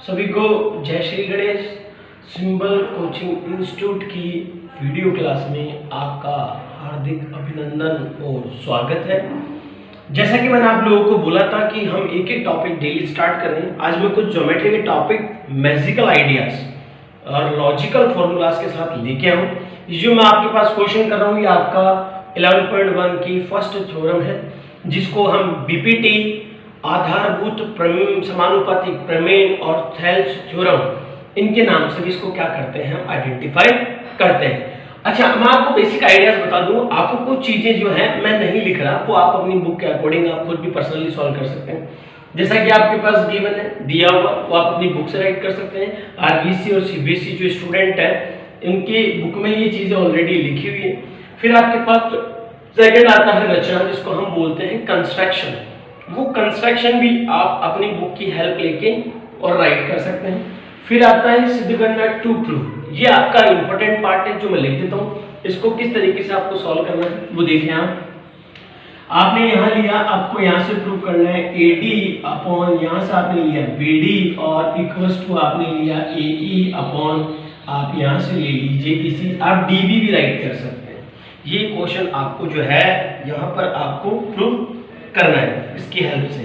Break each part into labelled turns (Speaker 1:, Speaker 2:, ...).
Speaker 1: सभी को जय Shri Ganesh. Symbol coaching institute की वीडियो क्लास में आपका हार्दिक अभिनंदन और स्वागत है। जैसा कि मैंने आप लोगों को बोला था कि हम एक एक टॉपिक डेली स्टार्ट करें। आज मैं कुछ ज्योमेट्री के टॉपिक, मैजिकल आइडियाज और लॉजिकल फॉर्मूलाज के साथ लेके आऊँ। जो मैं आपके पास क्वेश्चन कर रहा हूँ ये आपका 11.1 की फर्स्ट थ्योरम है, जिसको हम बीपीटी आधारभूत समानुपातिक प्रमेय और थेल्स थ्योरम इनके नाम से भी इसको क्या करते हैं, हम आइडेंटिफाई करते हैं। अच्छा, मैं आपको बेसिक आइडियाज बता दूं। आपको कुछ चीजें जो है मैं नहीं लिख रहा, वो आप अपनी बुक के अकॉर्डिंग आप खुद भी पर्सनली सॉल्व कर सकते हैं। जैसा कि आपके पास गिवन है, दिया हुआ, वो आप अपनी बुक से राइट कर सकते हैं। आरबीसी और सीबीएसई जो स्टूडेंट है उनकी बुक में ये चीजें ऑलरेडी लिखी हुई है। फिर आपके पास सेकंड आता है रचना, जिसको हम बोलते हैं कंस्ट्रक्शन। वो कंस्ट्रक्शन भी आप अपनी बुक की हेल्प लेके और राइट कर सकते हैं। फिर आता है सिद्ध करना टू प्रूव। ये आपका इंपॉर्टेंट पार्ट है जो मैं लिख देता हूँ। इसको किस तरीके से आपको सॉल्व करना है वो देखिए। आपने यहाँ लिया, आपको यहाँ से प्रूव करना है AD अपॉन, यहाँ से आपने लिया BD और इक्वल्स टू आपने लिया AE अपॉन, आप यहाँ से ले लीजिए इसी, आप DB भी राइट कर सकते हैं। ये क्वेश्चन आपको जो है यहाँ पर आपको प्रूव करना है इसकी हेल्प से।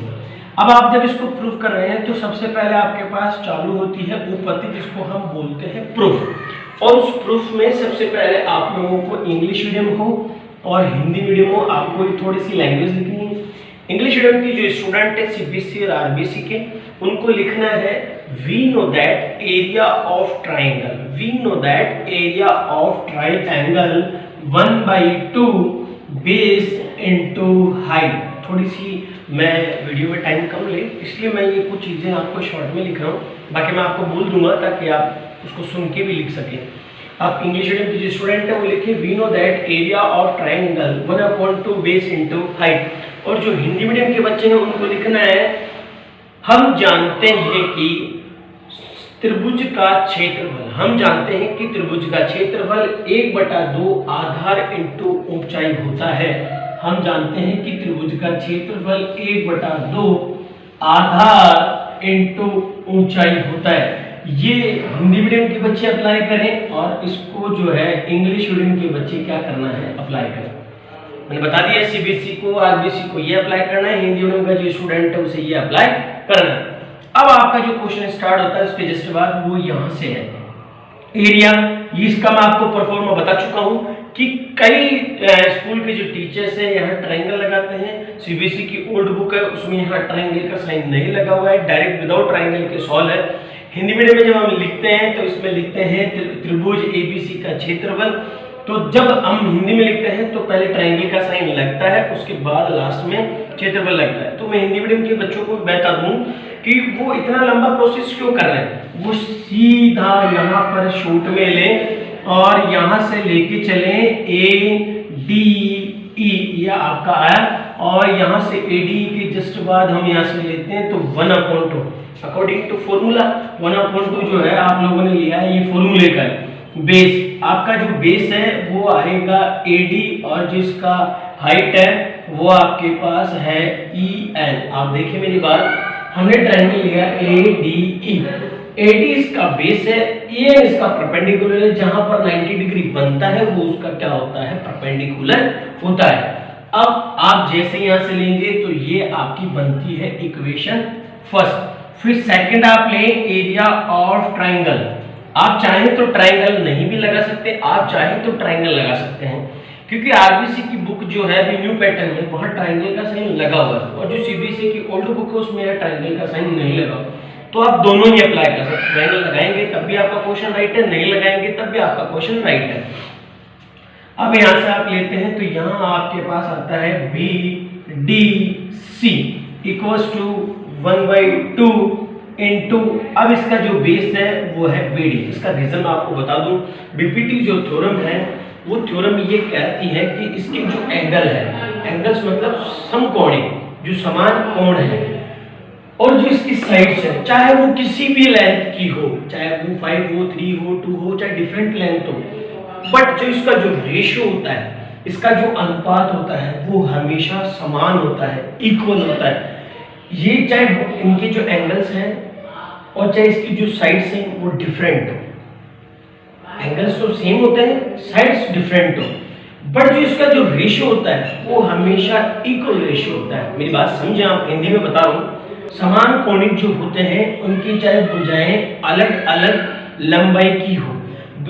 Speaker 1: अब आप जब इसको प्रूफ कर रहे हैं तो सबसे पहले आपके पास चालू होती है उत्पत्ति, जिसको हम बोलते हैं प्रूफ। और उस प्रूफ में सबसे पहले आप लोगों को इंग्लिश मीडियम हो और हिंदी मीडियम हो, आपको थोड़ी सी लैंग्वेज लिखनी है। इंग्लिश मीडियम की जो स्टूडेंट है सीबीएसई और आरबीसी के, उनको लिखना है we know that area of triangle, we know that area of triangle 1/2 base into height. थोड़ी सी मैं वीडियो में टाइम कम ले, इसलिए मैं ये कुछ चीज़ें आपको शॉर्ट में लिख रहा हूँ, बाकी मैं आपको बोल दूंगा ताकि आप उसको सुन के भी लिख सकें। आप इंग्लिश मीडियम की जो स्टूडेंट है वो लिखे we know that area of triangle 1/2 base into height. और जो हिंदी मीडियम के बच्चे हैं उनको लिखना है हम जानते हैं कि त्रिभुज का क्षेत्रफल, हम जानते हैं कि त्रिभुज का क्षेत्रफल 1/2 आधार इंटू ऊंचाई होता है। हम जानते हैं कि त्रिभुज का क्षेत्रफल 1/2 आधार इंटू ऊंचाई होता है। ये हिंदी मीडियम के बच्चे अप्लाई करें और इसको जो है इंग्लिश मीडियम के बच्चे क्या करना है, अप्लाई करें। मैंने बता दिया सीबीएसई को, आरबीसी को ये अप्लाई करना है, हिंदी मीडियम का जो स्टूडेंट है उसे ये अप्लाई करना है। अब आपका जो क्वेश्चन स्टार्ट होता है उसके जस्ट बाद वो यहाँ से है एरिया। इसका मैं आपको परफॉर्मा बता चुका हूँ कि कई स्कूल के जो टीचर्स हैं यहाँ ट्रायंगल लगाते हैं। सीबीएसई की ओल्ड बुक है उसमें यहाँ ट्रायंगल का साइन नहीं लगा हुआ है, डायरेक्ट विदाउट ट्रायंगल के सॉल्व है। हिंदी मीडियम में जब हम लिखते हैं तो इसमें लिखते हैं त्रिभुज ABC का क्षेत्रफल। तो जब हम हिंदी में लिखते हैं तो पहले ट्रायंगल का साइन लगता है, उसके बाद लास्ट में क्षेत्रफल लगता है। तो मैं हिंदी मीडियम के बच्चों को बता दूं कि वो इतना लंबा प्रोसेस क्यों कर रहे हैं। वो सीधा यहाँ पर शूट में लें और यहाँ से लेके चले ADE, यह आपका आया, और यहाँ से ADE के जस्ट बाद हम यहाँ से लेते हैं तो 1/2 अकॉर्डिंग टू फॉर्मूला 1/2 जो है आप लोगों ने लिया है, ये फॉर्मूले का है। बेस, आपका जो बेस है वो आएगा AD और जिसका हाइट है वो आपके पास है EN। आप देखिए मेरी बात, हमने ट्रायंगल लिया ADE, AD इसका बेस है, EN इसका परपेंडिकुलर है। जहां पर 90 डिग्री बनता है वो उसका क्या होता है, परपेंडिकुलर होता है। अब आप जैसे यहां से लेंगे तो ये आपकी बनती है इक्वेशन फर्स्ट। फिर सेकंड आप लें एरिया ऑफ ट्रायंगल। आप चाहें तो ट्रायंगल नहीं भी लगा सकते, आप चाहें तो ट्रायंगल लगा सकते हैं, क्योंकि आरबीसी की बुक जो है अभी न्यू पैटर्न में वहां ट्रायंगल का साइन लगा हुआ है, और जो सीबीएसई की ओल्ड बुक है उसमें ट्रायंगल का साइन नहीं लगा। तो आप दोनों ही अप्लाई कर सकते हैं। ट्रायंगल लगाएंगे तब भी आपका क्वेश्चन राइट है, नहीं लगाएंगे तब भी आपका क्वेश्चन राइट है। अब यहाँ से आप लेते हैं तो यहाँ आपके पास आता है BDC इक्वल्स टू 1/2 इनटू, अब इसका जो बेस है वो है BD। इसका रीजन मैं आपको बता दूं, बीपीटी जो थ्योरम है वो थ्योरम ये कहती है कि इसके जो एंगल है, एंगल्स मतलब समकोणीय, जो समान कोण है, और जो इसकी साइड्स है चाहे वो किसी भी लेंथ की हो, चाहे वो 5 हो, 3 हो, 2 हो, चाहे डिफरेंट लेंथ हो, बट जो इसका जो रेशियो होता है, इसका जो अनुपात होता है वो हमेशा समान होता है, इक्वल होता है। ये चाहे इनके जो एंगल्स हैं और चाहे इसकी जो साइड्स हैं वो डिफरेंट हो। एंगल्स तो सेम होते हैं, साइड्स डिफरेंट हो, बट जो इसका जो रेशियो होता है वो हमेशा इक्वल रेशियो होता है। मेरी बात समझे आप, हिंदी में बता रहा हूँ। समान कोणिक जो होते हैं उनकी चाहे भुजाएं अलग अलग लंबाई की हो,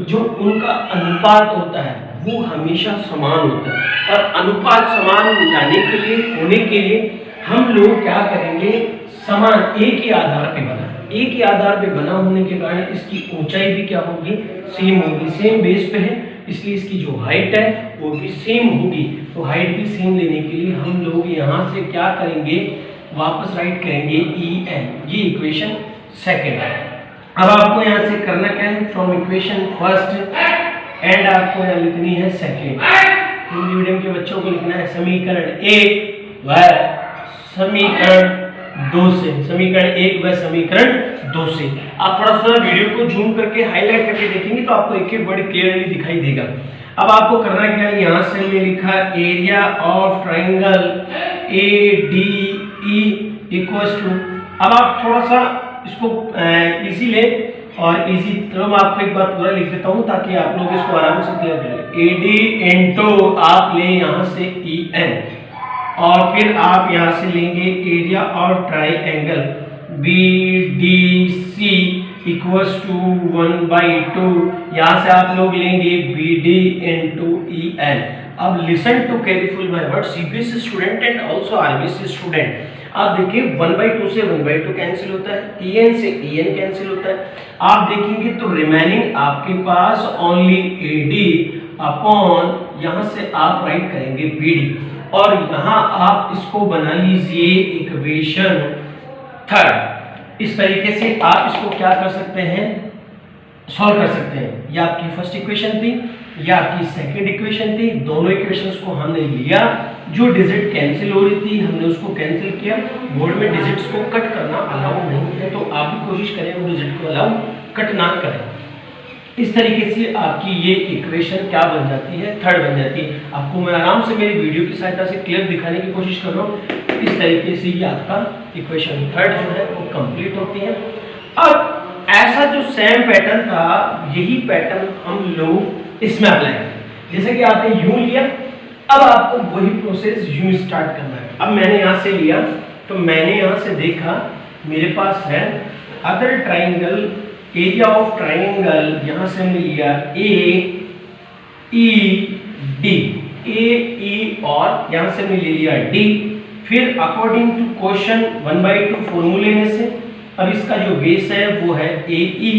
Speaker 1: जो उनका अनुपात होता है वो हमेशा समान होता है। और अनुपात समान लाने के लिए, होने के लिए हम लोग क्या करेंगे, समान एक ही आधार पे बना, एक ही आधार पे बना होने के कारण इसकी ऊंचाई भी क्या होगी, सेम होगी। सेम बेस पे है इसलिए इसकी जो हाइट है वो भी सेम होगी। तो हाइट भी सेम लेने के लिए हम लोग यहाँ से क्या करेंगे, वापस राइट करेंगे EN। ये इक्वेशन सेकेंड है। अब आपको यहाँ से करना क्या है, फ्रॉम इक्वेशन फर्स्ट एंड आपको यहाँ लिखनी है सेकेंड। हिंदी मीडियम के बच्चों को लिखना है समीकरण 1 व समीकरण 2 से, समीकरण 1 व समीकरण 2 से। आप थोड़ा सा वीडियो को जूम करके हाईलाइट करके देखेंगे तो आपको एक एक वर्ड क्लियरली दिखाई देगा। अब आपको करना क्या है, यहाँ से मैं लिखा area of triangle ADE equals to, अब आप थोड़ा सा इसको इजी ले और इजी, तो मैं आपको एक बार पूरा लिख देता हूँ ताकि आप लोग इसको आराम से क्लियर करें। AD इंटू आप ले यहाँ से EN और फिर आप यहाँ से लेंगे area of triangle BDC equals to 1/2। यहाँ से आप लोग लेंगे BD इंटू EN। अब listen to careful my word, CBSE student and also RBC student. आप देखिए 1/2 से 1/2 कैंसिल होता है, EN से EN कैंसिल होता है। आप देखेंगे तो रिमेनिंग आपके पास ओनली AD अपॉन, यहाँ से आप राइट करेंगे BD और यहाँ आप इसको बना लीजिए इक्वेशन थर्ड। इस तरीके से आप इसको क्या कर सकते हैं, सॉल्व कर सकते हैं। ये आपकी फर्स्ट इक्वेशन थी, ये आपकी सेकंड इक्वेशन थी। दोनों इक्वेशंस को हमने लिया, जो डिजिट कैंसिल हो रही थी हमने उसको कैंसिल किया। बोर्ड में डिजिट्स को कट करना अलाउ नहीं है, तो आप भी कोशिश करें वो डिजिट को अलाउ कट ना करें। इस तरीके से आपकी ये इक्वेशन क्या बन जाती है, थर्ड बन जाती है। आपको मैं आराम से मेरी वीडियो की सहायता से क्लियर दिखाने की कोशिश कर रहा हूँ। इस तरीके से ये आपका इक्वेशन थर्ड जो है वो कंप्लीट होती है। अब ऐसा जो सेम पैटर्न था, यही पैटर्न हम लोग इसमें अप्लाई करें। जैसे कि आपने यूं लिया, अब आपको वही प्रोसेस यूं स्टार्ट करना है। अब मैंने यहाँ से लिया तो मैंने यहाँ से देखा मेरे पास है other triangle, area of triangle, यहाँ से हमने लिया AED, AE और यहाँ से हमने ले लिया D। फिर अकॉर्डिंग टू क्वेश्चन 1/2 फॉर्मूले में से, अब इसका जो बेस है वो है AE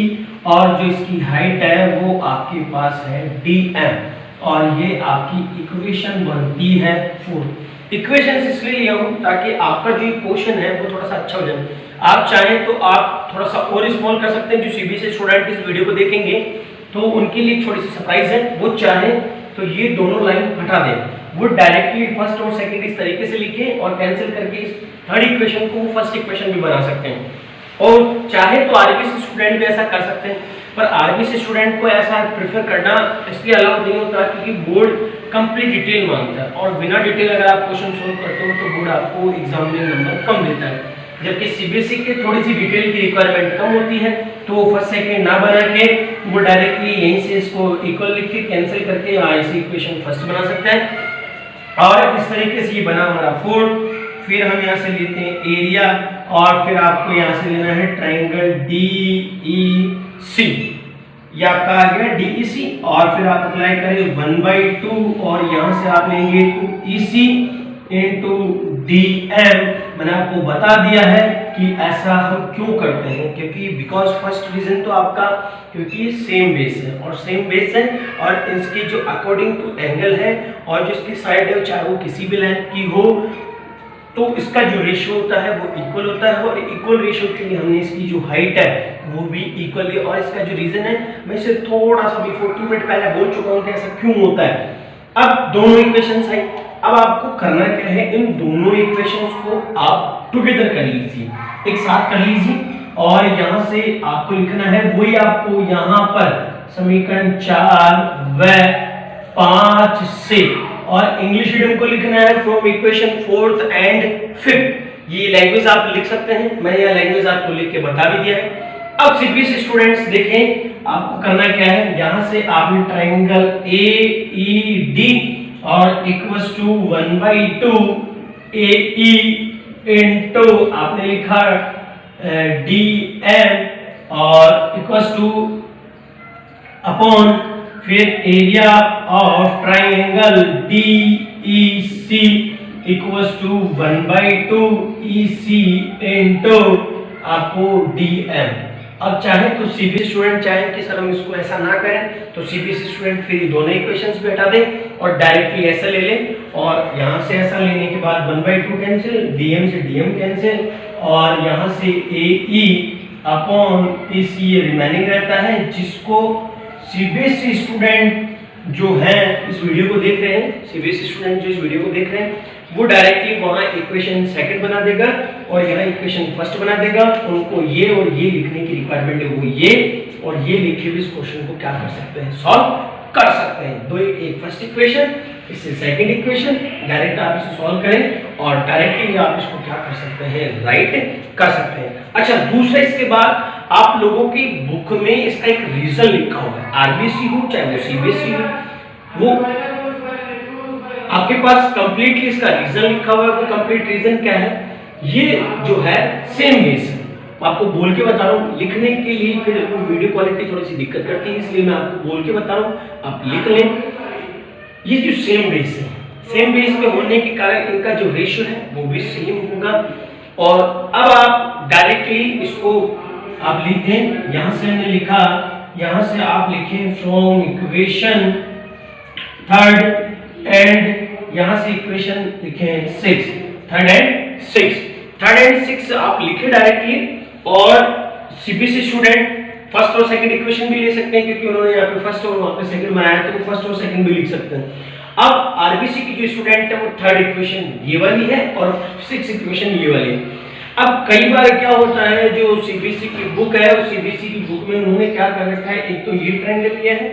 Speaker 1: और जो इसकी हाइट है वो आपके पास है DM और ये आपकी इक्वेशन बनती है 4। इक्वेशन इसलिए लिया हूँ ताकि आपका जो क्वेश्चन है वो थोड़ा सा अच्छा हो जाए। आप चाहें तो आप थोड़ा सा और स्मॉल कर सकते हैं। जो CBSE स्टूडेंट इस वीडियो को देखेंगे तो उनके लिए छोटी सी सरप्राइज है, वो चाहें तो ये दोनों लाइन हटा दें, वो डायरेक्टली फर्स्ट और सेकंड इस तरीके से लिखें और कैंसिल करके इस थर्ड इक्वेशन को फर्स्ट इक्वेशन भी बना सकते हैं। और चाहे तो RBC स्टूडेंट भी ऐसा कर सकते हैं, पर RBC स्टूडेंट को ऐसा प्रेफर करना इसलिए अलाउ नहीं होता क्योंकि बोर्ड कंप्लीट डिटेल मांगता है और बिना डिटेल अगर आप क्वेश्चन सोल्व करते हो तो बोर्ड आपको एग्जाम में नंबर कम देता है। जबकि CBSE के थोड़ी सी डिटेल की रिक्वायरमेंट कम होती है तो वो फर्स्ट सेकंड ना बना के वो डायरेक्टली यहीं से इसको इक्वल लिख के कैंसिल करके ऐसे इक्वेशन फर्स्ट बना सकते हैं। और इस तरीके से ये बना हमारा 4। फिर हम यहाँ से लेते हैं एरिया और फिर आपको यहाँ से लेना है ट्राइंगल DEC, ये आपका आ गया DEC और फिर आप अप्लाई करें 1/2 और यहाँ से आप लेंगे EC इंटू DM। मैंने आपको बता दिया है कि ऐसा हम क्यों करते हैं, क्योंकि बिकॉज फर्स्ट रीजन तो आपका क्योंकि सेम बेस है और सेम बेस है और इसके जो अकॉर्डिंग टू एंगल है और जो इसकी साइड है चाहे वो किसी भी लेंथ की हो तो इसका जो रेशियो होता है वो इक्वल होता है और इक्वल रेशियो के लिए हमने इसकी जो हाइट है वो भी इक्वल है। और इसका जो रीजन है मैं इसे थोड़ा सा बिफोर 2 मिनट पहले बोल चुका हूँ कि ऐसा क्यों होता है। अब दोनों इक्वेशंस आई, अब आपको करना क्या है, इन दोनों इक्वेशंस को आप टुगेदर कर लीजिए, एक साथ कर लीजिए और यहाँ से आपको लिखना है वही आपको यहाँ पर समीकरण 4 व 5 से और इंग्लिश मीडियम को लिखना है from equation 4th and 5th। ये लैंग्वेज आप लिख सकते हैं, मैंने यह लैंग्वेज आपको लिख के बता भी दिया है। अब सीबीएसई स्टूडेंट्स देखें, आपको करना क्या है, यहां से आपने ट्राइंगल AED और इक्वल्स टू 1/2 AE इनटू आपने लिखा DM और इक्वल्स टू अपॉन फिर area of triangle DEC equals to 1/2 EC into आपको DM। अब चाहे तो सीबीएसई स्टूडेंट चाहे कि सर हम इसको ऐसा ना करें, तो सीबीएसई स्टूडेंट फिर दोनों इक्वेशंस पे हटा दें और डायरेक्टली ऐसा ले लें, और यहां से ऐसा लेने के बाद 1/2 कैंसिल, DM से DM कैंसिल, और यहां से AE अपॉन EC ये रिमेनिंग रहता है, जिसको सीबीएसई स्टूडेंट जो है इस वीडियो को देख रहे हैं, सीबीएसई स्टूडेंट जो इस वीडियो को देख रहे हैं वो डायरेक्टली वहां इक्वेशन सेकंड बना देगा और यहाँ इक्वेशन फर्स्ट बना देगा। उनको ये और ये लिखने की रिक्वायरमेंट है, वो ये और ये लिखे भी इस क्वेश्चन को क्या कर सकते हैं, सॉल्व कर सकते हैं। दो एक फर्स्ट इक्वेशन, इससे सेकंड इक्वेशन, डायरेक्ट आप इसे सॉल्व करें और डायरेक्टली आप इसको क्या कर सकते हैं, राइट कर सकते हैं। अच्छा, दूसरा इसके बाद आप लोगों की बुक में इसका एक रीजन लिखा हुआ है, आरबीसी हो चाहे वो सीबीएसई हो, वो आपके पास कंप्लीटली इसका रीजन लिखा हुआ है। वो कंप्लीट रीजन क्या है, ये जो है सेम बेस है, आपको बोल के बता रहा हूँ, लिखने के लिए फिर वीडियो क्वालिटी थोड़ी सी दिक्कत करती है, इसलिए मैं आपको बोल के बता रहा हूँ, आप लिख लें। ये जो सेम बेस है, सेम बेस पे होने के कारण इनका जो रेशियो है वो भी सेम होगा। और अब आप डायरेक्टली इसको आप लिखें, यहां से हमने लिखा, यहां से आप लिखें फ्रॉम इक्वेशन थर्ड एंड यहां से इक्वेशन लिखें 6, थर्ड एंड 6 आप लिखे डायरेक्टली। और सीबीएसई स्टूडेंट फर्स्ट और सेकंड इक्वेशन भी ले सकते हैं, क्योंकि उन्होंने यहाँ पे फर्स्ट और वहां पे सेकंड बनाया, तो वो फर्स्ट और सेकंड भी लिख सकते हैं। अब आरबीसी की जो स्टूडेंट है वो थर्ड इक्वेशन ये वाली है और 6 इक्वेशन ये वाली है। अब कई बार क्या होता है, जो सीबीएसई की बुक है, उस सीबीएसई की बुक में उन्होंने क्या कर रखा है, एक तो ये ट्रायंगल लिया है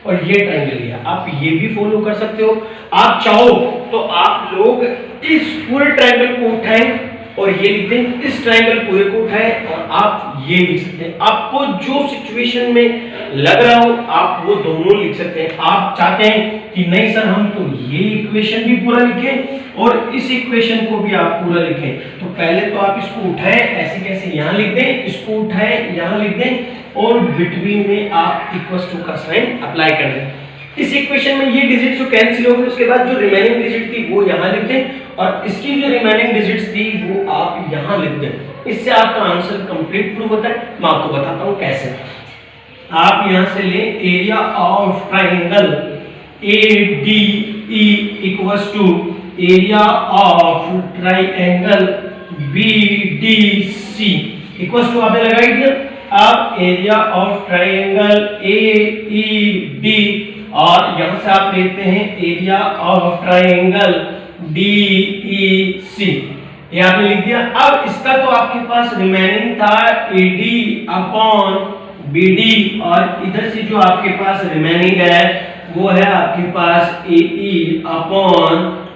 Speaker 1: और ये ट्रायंगल लिया, आप ये भी फॉलो कर सकते हो। आप चाहो तो आप लोग इस पूरे ट्रायंगल को उठाएं और ये लिख दें, इस ट्रायंगल पूरे को उठाएं और आप ये लिख सकते हैं। आपको जो सिचुएशन में लग रहा हो आप वो दोनों लिख सकते हैं। आप चाहते हैं कि नहीं सर हम तो ये इक्वेशन भी पूरा लिखें और इस इक्वेशन को भी आप पूरा लिखें, तो पहले तो आप इसको उठाएं, ऐसे कैसे यहाँ लिख दें, इसको उठाएं यहाँ लिख दें और बिटवीन में आप इक्वल्स टू का साइन अप्लाई कर दें। इस इक्वेशन में ये डिजिट जो कैंसिल हो गए, उसके बाद जो रिमेनिंग डिजिट थी वो यहाँ लिख दें और इसकी जो रिमेनिंग डिजिट्स थी वो आप यहाँ लिख दें। इससे आपका आंसर कंप्लीट प्रूव होता है। मैं आपको बताता हूँ कैसे। आप यहाँ से ले area of triangle ADE equals to area of triangle BDC equals to आपने लगाई दिया। अब एरिया ऑफ ट्राइंगल AED और यहां से आप लेते हैं एरिया ऑफ ट्राइंगल DEC, ये आपने लिख दिया। अब इसका तो आपके पास रिमेनिंग था AD अपॉन BD और इधर से जो आपके पास रिमेनिंग है वो है आपके पास AE अपॉन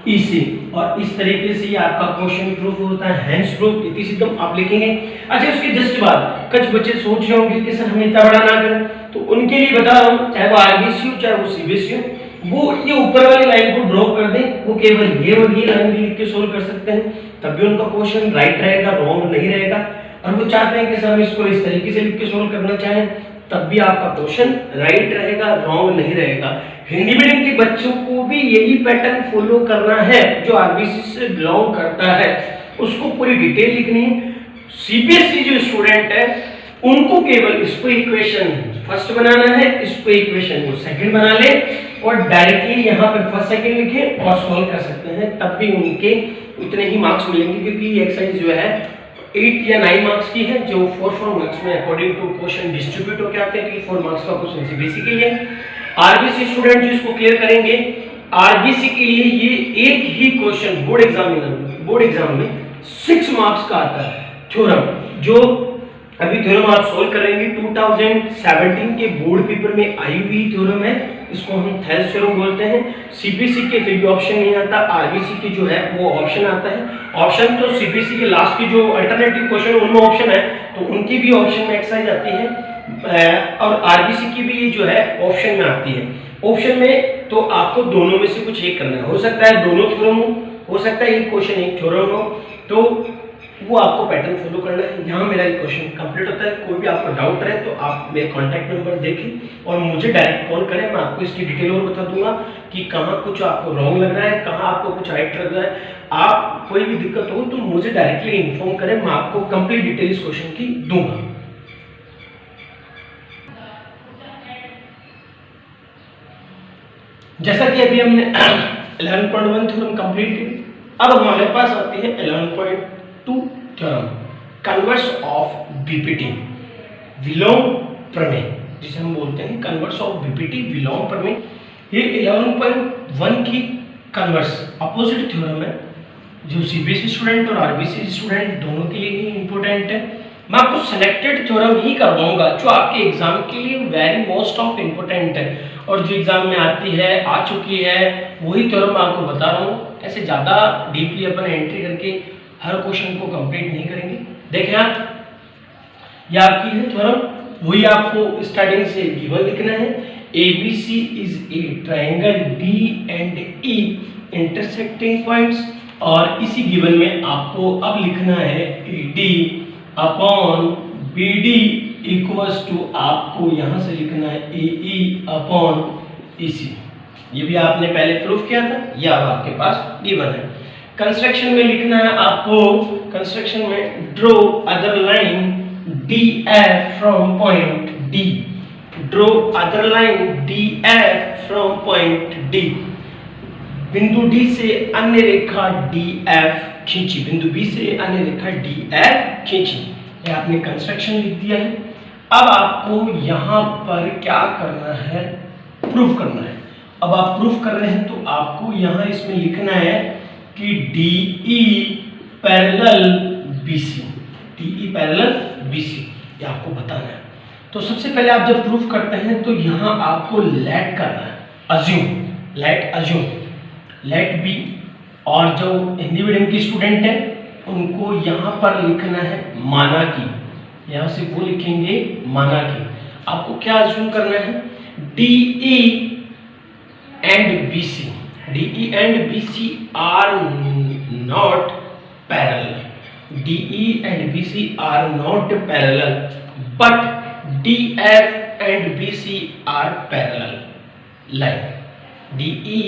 Speaker 1: EC और इस तरीके से आपका क्वेश्चन प्रूफ होता है। हेंस प्रूफ इति सिद्धम आप लिखेंगे। अच्छा, उसके जस्ट बाद कुछ बच्चे सोच रहे होंगे कि सर हमें इतना बड़ा ना करें, तो उनके लिए बता रहा हूँ, चाहे वो आरबीसी हो चाहे वो सीबीएसई हो, वो ये ऊपर वाली लाइन को ड्रॉ कर दें, वो केवल ये और ये लाइन भी लिख के सोल्व कर सकते हैं, तब भी उनका क्वेश्चन राइट रहेगा, रॉन्ग नहीं रहेगा। और वो चाहते हैं कि सर हम इसको इस तरीके से लिख के सोल्व करना चाहें, तब भी आपका क्वेश्चन राइट रहेगा, रॉन्ग नहीं रहेगा। हिंदी मीडियम के बच्चों को भी यही पैटर्न फॉलो करना है, जो आरबीसी से बिलोंग करता है उसको पूरी डिटेल लिखनी है। सीबीएसई जो स्टूडेंट है उनको केवल इस पे इक्वेशन फर्स्ट बनाना है, इस पे इक्वेशन को सेकंड बना ले और डायरेक्टली यहाँ पे फर्स्ट सेकंड लिखें और सॉल्व कर सकते हैं, तब भी उनके उतने ही मार्क्स मिलेंगे, क्योंकि ये एक्सरसाइज जो है 8 या 9 मार्क्स की है, जो 4 मार्क्स में अकॉर्डिंग टू क्वेश्चन डिस्ट्रीब्यूट होकर आते हैं। 4 मार्क्स का क्वेश्चन सीबीएसई के लिए। आरबीसी स्टूडेंट जो इसको क्लियर करेंगे, आरबीसी के लिए ये एक ही क्वेश्चन बोर्ड एग्जाम में 6 मार्क्स का आता है थ्योरम, जो अभी थ्योरम आप सॉल्व करेंगे। 2017 के बोर्ड पेपर में आई हुई थ्योरम है इसको हम थेल्स थ्योरम बोलते हैं। सीपीसी के फिर भी ऑप्शन नहीं आता, आरबीसी के जो है वो ऑप्शन आता है। ऑप्शन तो सीपीसी के लास्ट की जो अल्टरनेटिव क्वेश्चन उनमें ऑप्शन है, तो उनकी भी ऑप्शन में एक्सरसाइज आती है, और आरबीसी की भी जो है ऑप्शन में आती है। ऑप्शन में तो आपको दोनों में से कुछ एक करना है, हो सकता है दोनों थ्योरम हो सकता है एक क्वेश्चन एक थ्योरम हो, तो वो आपको पैटर्न फॉलो करना है। यहाँ मेरा एक क्वेश्चन कंप्लीट होता है। कोई भी आपको डाउट रहे तो आप मेरे कॉन्टैक्ट नंबर देखें और मुझे डायरेक्ट कॉल करें, मैं आपको इसकी डिटेल और बता दूंगा कि कहाँ कुछ आपको रॉन्ग लग रहा है, कहाँ आपको कुछ राइट लग रहा है। आप कोई भी दिक्कत हो तो मुझे डायरेक्टली इन्फॉर्म करें, मैं आपको कंप्लीट डिटेल इस क्वेश्चन की दूंगा। जैसा कि अभी हमने 11.1 थ्योरम कंप्लीट की, अब हमारे पास आती है 11.2 थ्योरम, कन्वर्स ऑफ बीपीटी, विलोम प्रमेय, जिसे हम बोलते हैं कन्वर्स ऑफ बीपीटी विलोम प्रमेय। ये 11.1 की कन्वर्स अपोजिट थ्योरम है, जो सीबीएसई स्टूडेंट और आरबीसी स्टूडेंट दोनों के लिए ही इंपॉर्टेंट है। मैं आपको सिलेक्टेड थ्योरम ही करवाऊंगा जो आपके एग्जाम के लिए वेरी मोस्ट ऑफ इम्पोर्टेंट है, और जो एग्जाम में आती है, आ चुकी है, वही थ्योरम मैं आपको बता रहा हूँ। ऐसे ज़्यादा डीपली अपन एंट्री करके हर क्वेश्चन को कंप्लीट नहीं करेंगे। देखें आप, यह आपकी है थ्योरम, वही आपको स्टार्टिंग से गिवन लिखना है। ABC is a triangle D and E intersecting points, और इसी गिवन में आपको अब लिखना है AD upon BD equals to, आपको यहाँ से लिखना है AE अपॉन EC। ये भी आपने पहले प्रूफ किया था, ये अब आपके पास गिवन है। कंस्ट्रक्शन में लिखना है आपको, कंस्ट्रक्शन में draw other line DF from point D, draw other line DF from point D, बिंदु D से अन्य रेखा DF खींची, बिंदु B से अन्य रेखा DF खींची। ये आपने कंस्ट्रक्शन लिख दिया है। अब आपको यहाँ पर क्या करना है, प्रूफ करना है। अब आप प्रूफ कर रहे हैं तो आपको यहाँ इसमें लिखना है कि DE parallel BC, DE parallel BC, ये आपको बताना है। तो सबसे पहले आप जब प्रूफ करते हैं तो यहाँ आपको लेट करना है, assume, let assume, let be, और जो हिंदी मीडियम की स्टूडेंट है उनको यहाँ पर लिखना है माना की, यहाँ से वो लिखेंगे माना की। आपको क्या अज्यूम करना है, DE and BC, DE and BC are not parallel, DE and BC are not parallel, but DF and BC are parallel line. DE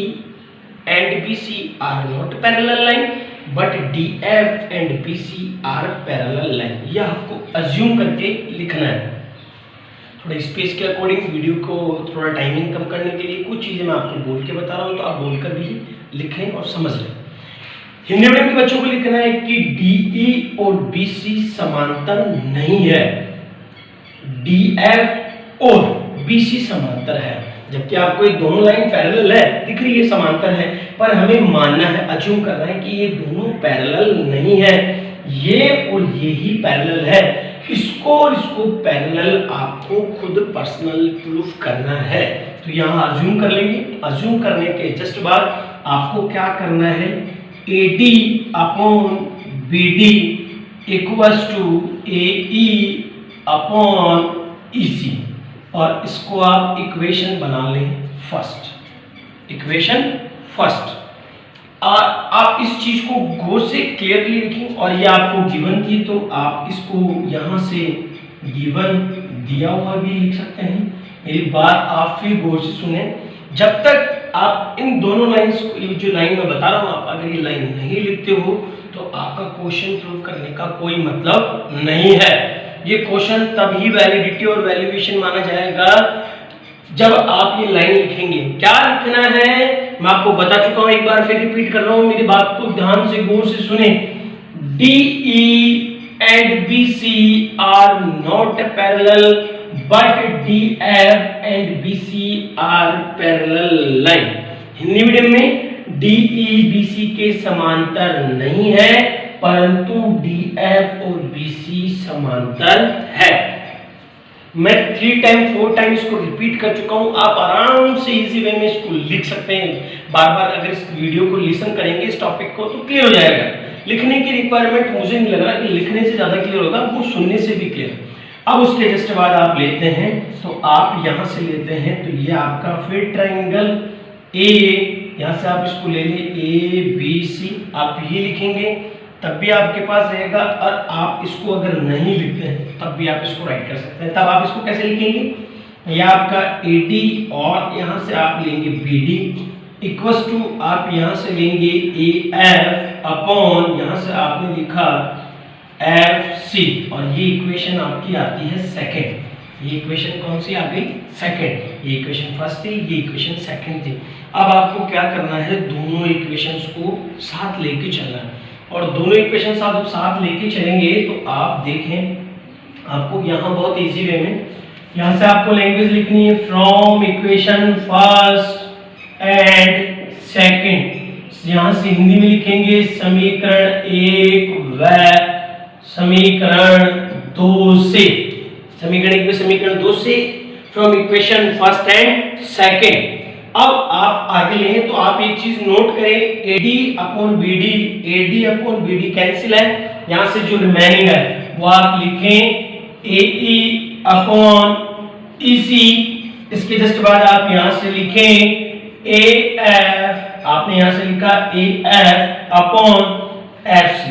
Speaker 1: and BC are not parallel line, but DF and BC are parallel line. यह आपको assume करके लिखना है। थोड़ा space के according video को थोड़ा timing कम करने के लिए कुछ चीज़ें मैं आपको बोल के बता रहा हूँ, तो आप बोलकर भी लिखें और समझ लें। हिंदी मीडियम के बच्चों को लिखना है कि DE और BC समांतर नहीं है, DF और BC समांतर है। जबकि आपको ये दोनों लाइन पैरेलल है, दिख रही है समांतर है, पर हमें मानना है, अज्यूम करना है कि ये दोनों पैरेलल नहीं है, ये और ये ही पैरेलल है। इसको और इसको पैरेलल आपको खुद पर्सनल प्रूफ करना है। तो यहाँ अज्यूम कर लेंगे। अज्यूम करने के जस्ट बाद आपको क्या करना है, AD upon BD equals to AE upon EC, और इसको आप इक्वेशन बना लें फर्स्ट, इक्वेशन फर्स्ट। आप इस चीज को गौर से क्लियरली लिखें, और ये आपको गिवन थी तो आप इसको यहाँ से गिवन दिया हुआ भी लिख सकते हैं। मेरी बात आप फिर गौर से सुने, जब तक आप इन दोनों लाइंस को, ये जो लाइन मैं बता रहा हूँ, आप अगर ये लाइन नहीं लिखते हो तो आपका क्वेश्चन प्रूव करने का कोई मतलब नहीं है। ये क्वेश्चन तभी वैलिडिटी और वैल्यूएशन माना जाएगा जब आप ये लाइन लिखेंगे। क्या लिखना है मैं आपको बता चुका हूं, एक बार फिर रिपीट कर रहा हूं, मेरी बात को ध्यान से गौर से सुने। DE and BC are not parallel, but DF and BC are parallel line। Hindi medium में DE BC के समांतर नहीं है, परंतु DF और BC समांतर है। मैं 3 टाइम 4 टाइम इसको रिपीट कर चुका हूँ। आप आराम से इजी वे में इसको लिख सकते हैं। बार बार अगर इस वीडियो को लिसन करेंगे इस टॉपिक को तो क्लियर हो जाएगा। लिखने की रिक्वायरमेंट मुझे नहीं लग रहा कि लिखने से ज़्यादा क्लियर होगा, वो सुनने से भी क्लियर। अब उसके जस्ट बाद आप लेते हैं तो आप यहाँ से लेते हैं तो ये आपका फिर ट्राइंगल ए, यहाँ से आप इसको ले लें ABC, आप ये लिखेंगे तब भी आपके पास रहेगा, और आप इसको अगर नहीं लिखते हैं तब भी आप इसको राइट कर सकते हैं। तब आप इसको कैसे लिखेंगे, यह आपका AD और यहाँ से आप लेंगे BD इक्वल्स टू आप यहाँ से लेंगे AF अपॉन यहाँ से आपने लिखा FC, और ये इक्वेशन आपकी आती है सेकेंड। ये इक्वेशन कौन सी आ गई, सेकेंड। ये इक्वेशन फर्स्ट थी, ये इक्वेशन सेकेंड थी। अब आपको क्या करना है, दोनों इक्वेशंस को साथ लेके चलना है, और दोनों इक्वेशंस आप साथ लेके चलेंगे तो आप देखें आपको यहाँ बहुत इजी वे में यहाँ से आपको लैंग्वेज लिखनी है from equation first and second. यहाँ से हिंदी में लिखेंगे समीकरण 1 व समीकरण 2 से, समीकरण 1 व समीकरण 2 से from equation first and second. अब आप आगे लें तो आप एक चीज नोट करें, AD अपॉन BD कैंसिल है, यहां से जो रिमेनिंग है वो आप लिखें AE अपॉन EC। इसके जस्ट बाद आप यहां से लिखें AF, आपने यहां से लिखा AF अपॉन FC,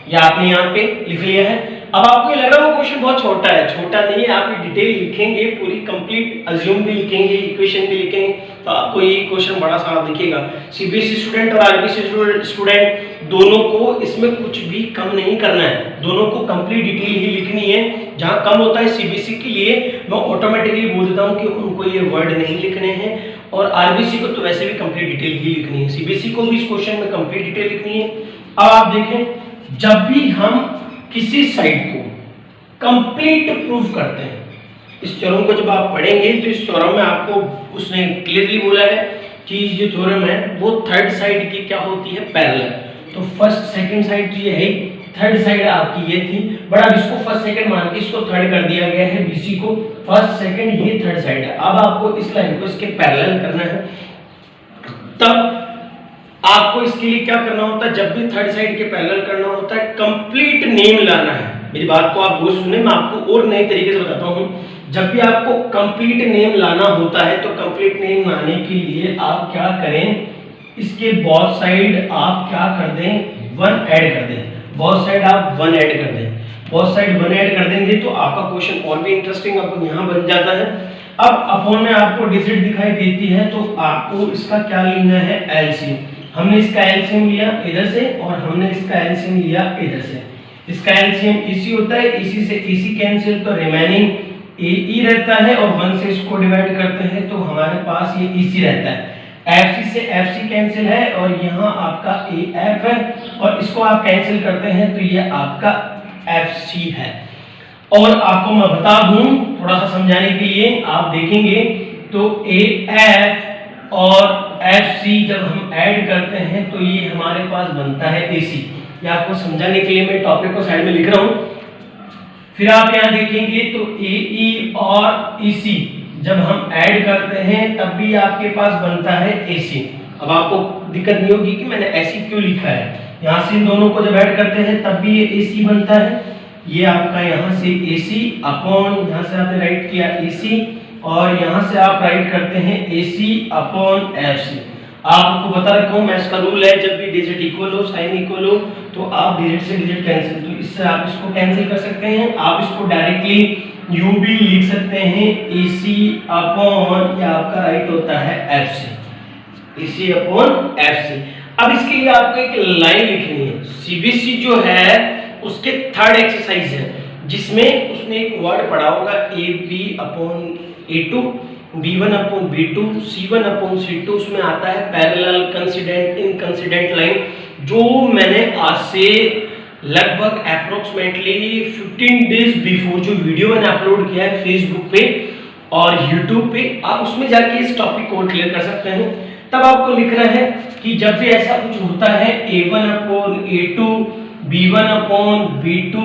Speaker 1: ये आपने यहाँ पे लिख लिया है। अब आपको लग रहा है वो क्वेश्चन बहुत छोटा है, छोटा नहीं है, आप डिटेल लिखेंगे, पूरी कंप्लीट अज्यूम भी लिखेंगे, इक्वेशन भी लिखेंगे, तो आपको ये क्वेश्चन बड़ा सारा दिखेगा। CBSE स्टूडेंट और RBC स्टूडेंट दोनों को इसमें कुछ भी कम नहीं करना है, दोनों को कंप्लीट डिटेल ही लिखनी है। जहां कम होता है CBSE के लिए मैं ऑटोमेटिकली बोल देता हूं कि उनको ये वर्ड नहीं लिखने हैं, और RBC को तो वैसे भी कंप्लीट डिटेल ही लिखनी है, CBSE को भी इस क्वेश्चन में कंप्लीट डिटेल लिखनी है। अब आप देखें, जब भी हम किसी साइड को कंप्लीट प्रूफ करते हैं, इस थ्योरम को जब आप पढ़ेंगे तो इस थ्योरम में आपको उसने क्लियरली बोला है कि ये थ्योरम है वो थर्ड साइड की क्या होती है, पैरेलल। तो फर्स्ट सेकंड साइड तो ये है, थर्ड साइड आपकी ये थी, बट अब इसको फर्स्ट सेकंड मान के इसको थर्ड कर दिया गया है, BC को फर्स्ट सेकंड, ये थर्ड साइड है। अब आपको इस लाइन को इसके पैरेलल करना है, तब आपको इसके लिए क्या करना होता है, जब भी थर्ड साइड के पैरेलल करना होता है कंप्लीट नेम लाना है। मेरी बात को आप वो सुने, मैं आपको और नए तरीके से बताता हूँ। जब भी आपको कंप्लीट नेम लाना होता है तो कंप्लीट नेम लाने के लिए आप क्या करें, इसके बोथ साइड आप क्या कर दें, 1 ऐड कर दें, बोथ साइड आप 1 ऐड कर दें, बोथ साइड 1 ऐड कर देंगे तो आपका क्वेश्चन और भी इंटरेस्टिंग आपको यहाँ बन जाता है। अब अपॉन में आपको डिजिट दिखाई देती है तो आपको इसका क्या लेना है, एलसीएम। हमने इसका एलसीएम लिया इधर से और हमने इसका एलसीएम लिया इधर से। इसका एलसीएम इसी होता है, इसी से इसी कैंसिल तो रिमेनिंग AE रहता है, और 1 से इसको डिवाइड करते हैं तो हमारे पास ये EC रहता है। FC से FC कैंसिल है और यहाँ आपका AF है, और इसको आप कैंसिल करते हैं तो ये आपका FC है। और आपको मैं बता दूं थोड़ा सा समझाने के लिए, आप देखेंगे तो AF और FC जब हम ऐड करते हैं तो ये हमारे पास बनता है AC। ये आपको समझाने के लिए मैं टॉपिक को साइड में लिख रहा हूँ। फिर आप यहाँ देखेंगे तो AE और EC जब हम ऐड करते हैं तब भी आपके पास बनता है AC। अब आपको दिक्कत नहीं होगी कि मैंने ऐसी क्यों लिखा है, यहाँ से इन दोनों को जब ऐड करते हैं तब भी ये AC बनता है। ये आपका यहाँ से AC अपॉन, यहाँ से आपने राइट किया AC, और यहाँ से आप राइट करते हैं AC अपॉन FC। आपको बता रखा हूँ मैं, इसका रूल है जब भी डिजिट इक्वल हो, साइन इक्वल हो, तो आप डिजिट से डिजिट कैंसिल, तो इससे आप इसको कैंसिल कर सकते हैं। आप इसको डायरेक्टली U भी लिख सकते हैं, AC अपॉन, ये आपका राइट होता है FC, AC अपॉन FC। अब इसके लिए आपको एक लाइन लिखनी है। CBSE जो है उसके थर्ड एक्सरसाइज है जिसमें उसने एक वर्ड पढ़ा होगा AB upon A2, B1 upon B2, C1 upon C2, उसमें आता है पैरेलल, कंसिडेंट, इनकंसिडेंट लाइन, जो मैंने आज से लगभग अप्रोक्सीमेटली 15 डेज बिफोर जो वीडियो मैंने अपलोड किया है फेसबुक पे और यूट्यूब पे, आप उसमें जाके इस टॉपिक को क्लियर कर सकते हैं। तब आपको लिखना है कि जब भी ऐसा कुछ होता है A1 upon A2, B1 upon B2,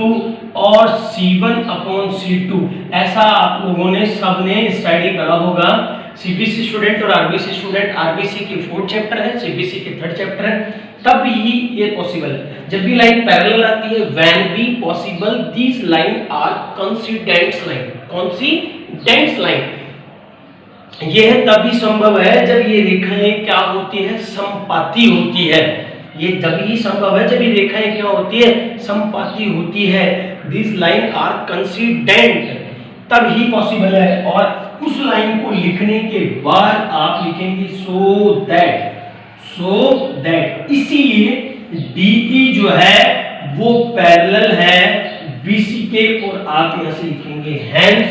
Speaker 1: और C1/C2 ऐसा आप लोगों ने सबने स्टडी करा होगा। सीबीएसई स्टूडेंट और आरबीसी स्टूडेंट, आरबीसी की 4th चैप्टर है, सीबीएसई की 3rd चैप्टर है, तब ही ये पॉसिबल है। जब भी लाइन पैरेलल आती है, when be possible these line are coincidents line. Coincidents line ये है तभी संभव है जब ये रेखाएं क्या होती है, समपाती होती है। ये तभी संभव है जब ये रेखाएं क्या होती है, समपाती होती है। दिस लाइन आर कोइंसिडेंट, तब ही पॉसिबल है। और उस लाइन को लिखने के बाद आप लिखेंगे सो दैट, इसीलिए डीई जो है वो पैरेलल है बीसी के, और आप यहां से लिखेंगे हेंस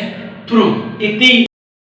Speaker 1: प्रूव इति।